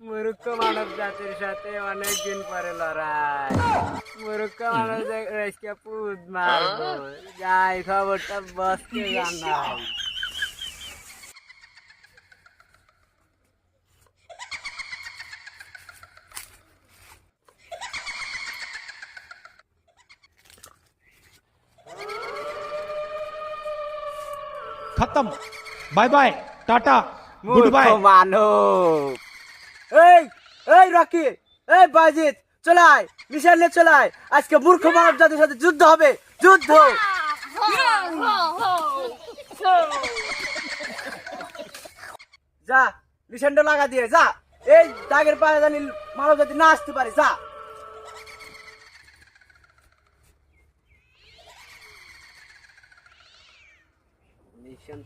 মূর্খ মানব জাতির সাথে অনেকদিন পরে লড়াই। মূর্খ মানব রেসকে পুদ মারবো। যাই খবরটা বসকে জানাই। खत्म। बाय बाय टाटा गुड মূর্খ बाय। মানব। এই এই রকি, এই বাজিত, চলাই মিশাইলে চলাই। আজকে মূর্খ মানব জাতির সাথে যুদ্ধ হবে, যুদ্ধ। যা নিশানটা লাগা দিয়ে যা। এই দাগের পায়ে জানি মানব জাতি না আসতে পারে, যা। মিশন